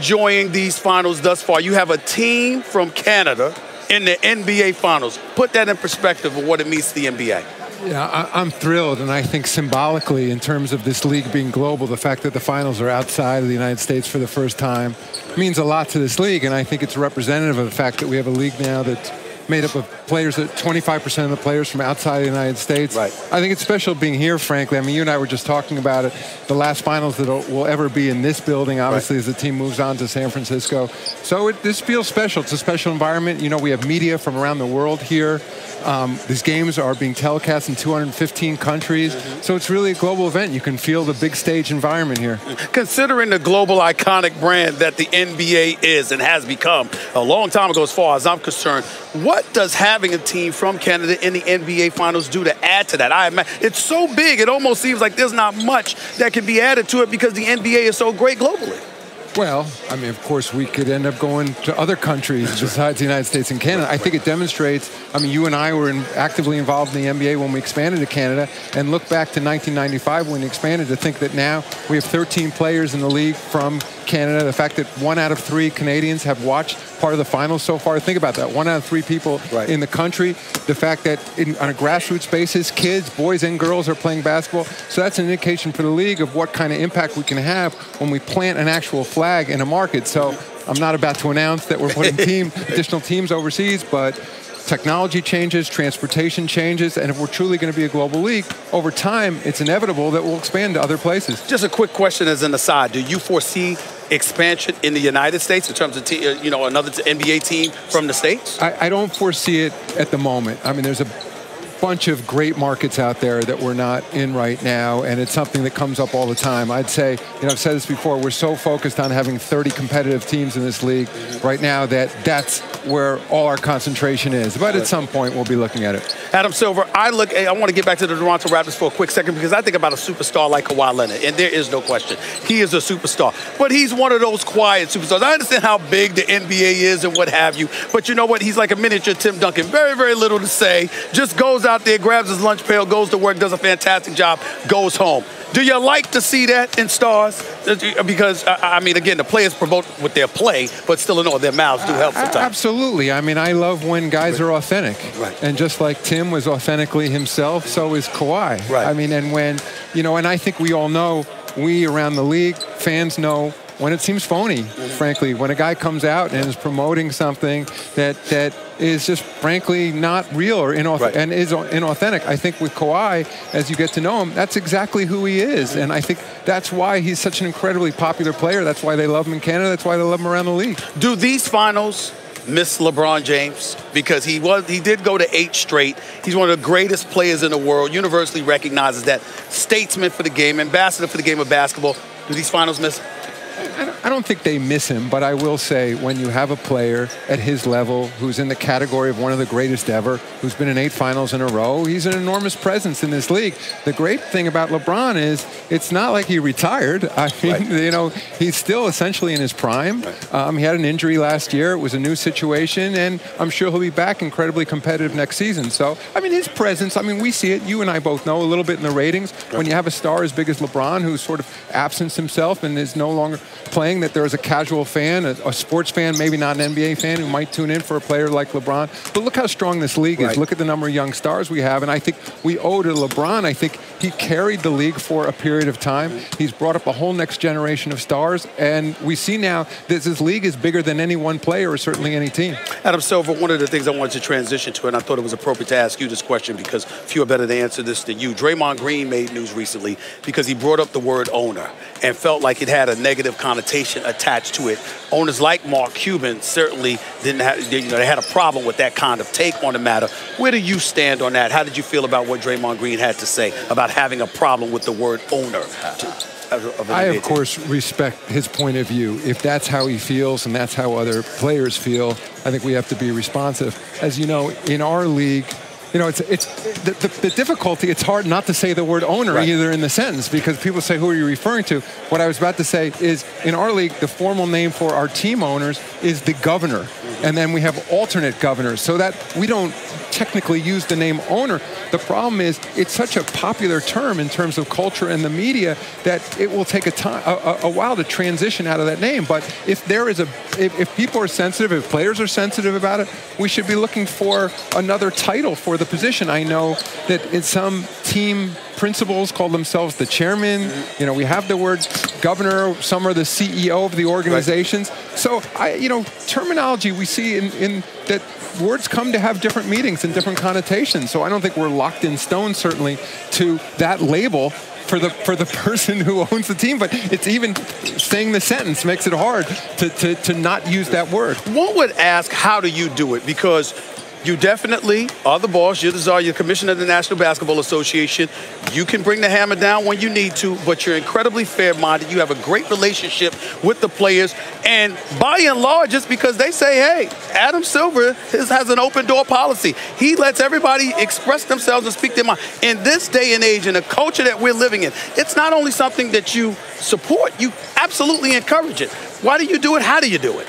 enjoying these finals thus far? You have a team from Canada in the NBA Finals. Put that in perspective of what it means to the NBA. Yeah, I'm thrilled, and I think symbolically, in terms of this league being global, the fact that the finals are outside of the United States for the first time means a lot to this league, and I think it's representative of the fact that we have a league now that's made up of players, that 25% of the players from outside the United States. Right. I think it's special being here, frankly. I mean, you and I were just talking about it. The last finals that will ever be in this building, obviously, as the team moves on to San Francisco. So this feels special. It's a special environment. You know, we have media from around the world here. These games are being telecast in 215 countries. So it's really a global event. You can feel the big stage environment here. Considering the global iconic brand that the NBA is and has become a long time ago, as far as I'm concerned, what does having a team from Canada in the NBA Finals do to add to that? It's so big, it almost seems like there's not much that can be added to it because the NBA is so great globally. Well, I mean, of course, we could end up going to other countries besides the United States and Canada. I think it demonstrates, I mean, you and I were actively involved in the NBA when we expanded to Canada, and look back to 1995 when we expanded to think that now we have 13 players in the league from Canada. The fact that 1 out of 3 Canadians have watched part of the finals so far. Think about that. 1 out of 3 people in the country. The fact that on a grassroots basis, kids, boys and girls are playing basketball. So that's an indication for the league of what kind of impact we can have when we plant an actual flag in a market. So I'm not about to announce that we're putting additional teams overseas, but technology changes, transportation changes, and if we're truly going to be a global league, over time, it's inevitable that we'll expand to other places. Just a quick question as an aside. Do you foresee expansion in the United States in terms of, another NBA team from the States? I don't foresee it at the moment. I mean, there's a bunch of great markets out there that we're not in right now, and it's something that comes up all the time. I'd say, I've said this before, we're so focused on having 30 competitive teams in this league right now that that's where all our concentration is. But at some point, we'll be looking at it. Adam Silver, I want to get back to the Toronto Raptors for a quick second because I think about a superstar like Kawhi Leonard, and there is no question. He is a superstar, but he's one of those quiet superstars. I understand how big the NBA is and what have you, but you know what? He's like a miniature Tim Duncan. Very, very little to say. Just goes out there, grabs his lunch pail, goes to work, does a fantastic job, goes home. Do you like to see that in stars? Because, I mean, again, the players promote with their play, but still in all, their mouths do help sometimes. Absolutely. I mean, I love when guys are authentic. Right. And just like Tim was authentically himself, so is Kawhi. Right. I mean, and when, and I think we all know, we around the league, fans know, when it seems phony, frankly, when a guy comes out and is promoting something that is just frankly not real or and is inauthentic. I think with Kawhi, as you get to know him, that's exactly who he is. And I think that's why he's such an incredibly popular player. That's why they love him in Canada. That's why they love him around the league. Do these finals miss LeBron James? Because he did go to 8 straight. He's one of the greatest players in the world, universally recognized as that statesman for the game, ambassador for the game of basketball. Do these finals miss him? I don't think they miss him, but I will say when you have a player at his level who's in the category of one of the greatest ever, who's been in 8 finals in a row, he's an enormous presence in this league. The great thing about LeBron is it's not like he retired. I mean, he's still essentially in his prime. He had an injury last year. It was a new situation, and I'm sure he'll be back incredibly competitive next season. So, I mean, his presence, I mean, we see it. You and I both know a little bit in the ratings. When you have a star as big as LeBron who's sort of absenced himself and is no longer playing, that there's a casual fan, a sports fan, maybe not an NBA fan, who might tune in for a player like LeBron. But look how strong this league is. Look at the number of young stars we have. And I think we owe to LeBron. I think he carried the league for a period of time. He's brought up a whole next generation of stars. And we see now that this league is bigger than any one player or certainly any team. Adam Silver, one of the things I wanted to transition to, and I thought it was appropriate to ask you this question because few are better to answer this than you. Draymond Green made news recently because he brought up the word owner and felt like it had a negative connotation attached to it. Owners like Mark Cuban certainly didn't have, they had a problem with that kind of take on the matter. Where do you stand on that? How did you feel about what Draymond Green had to say about having a problem with the word owner? I, of course, respect his point of view. If that's how he feels and that's how other players feel, I think we have to be responsive. As you know, in our league, you know, the difficulty, it's hard not to say the word owner either in the sentence, because people say, who are you referring to? What I was about to say is, in our league, the formal name for our team owners is the governor. And then we have alternate governors, so that we don't technically use the name owner. The problem is, it's such a popular term in terms of culture and the media that it will take a while to transition out of that name. But if there is if people are sensitive, if players are sensitive about it, we should be looking for another title for the position. I know that in some team principals call themselves the chairman. You know, we have the word governor. Some are the CEO of the organizations. So, terminology we see in that words come to have different meanings and different connotations. So I don't think we're locked in stone, certainly, to that label for the person who owns the team. But it's even saying the sentence makes it hard to not use that word. One would ask, how do you do it? Because you definitely are the boss. You're the czar. You're commissioner of the National Basketball Association. You can bring the hammer down when you need to, but you're incredibly fair-minded. You have a great relationship with the players. And by and large, it's because they say, hey, Adam Silver has an open-door policy. He lets everybody express themselves and speak their mind. In this day and age, in the culture that we're living in, it's not only something that you support, you absolutely encourage it. Why do you do it? How do you do it?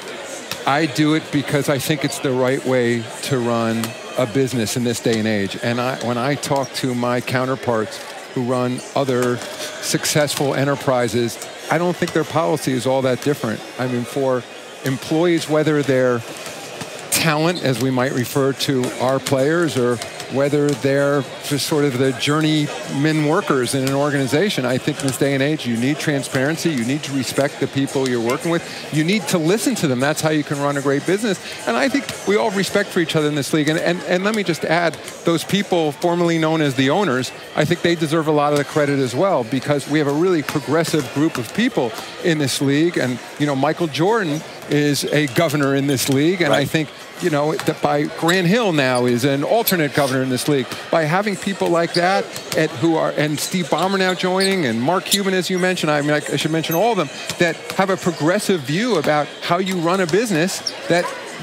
I do it because I think it's the right way to run a business in this day and age. And when I talk to my counterparts who run other successful enterprises, I don't think their policy is all that different. I mean, for employees, whether they're talent, as we might refer to our players, or whether they're just sort of the journeyman workers in an organization, I think in this day and age, you need transparency. You need to respect the people you're working with. You need to listen to them. That's how you can run a great business. And I think we all respect for each other in this league. And let me just add, those people formerly known as the owners, I think they deserve a lot of the credit as well, because we have a really progressive group of people in this league. And, Michael Jordan is a governor in this league. And I think, that by Grant Hill now is an alternate governor in this league. By having people like that and Steve Ballmer now joining, and Mark Cuban, as you mentioned, I mean, I should mention all of them, that have a progressive view about how you run a business,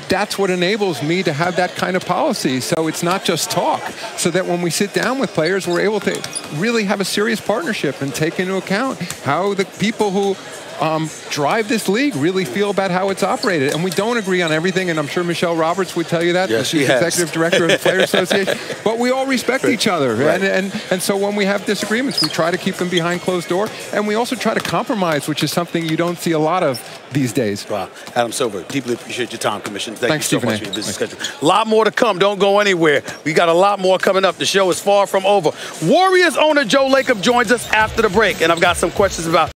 that's what enables me to have that kind of policy. So it's not just talk. So that when we sit down with players, we're able to really have a serious partnership and take into account how the people who drive this league really feel about how it's operated. And we don't agree on everything, and I'm sure Michelle Roberts would tell you that. Yes, she's executive director of the Players Association. But we all respect each other. Right. And so when we have disagreements, we try to keep them behind closed door. And we also try to compromise, which is something you don't see a lot of these days. Wow. Adam Silver, deeply appreciate your time, Commissioner. Thanks you so much for your business schedule. A lot more to come. Don't go anywhere. We got a lot more coming up. The show is far from over. Warriors owner Joe Lacob joins us after the break. And I've got some questions about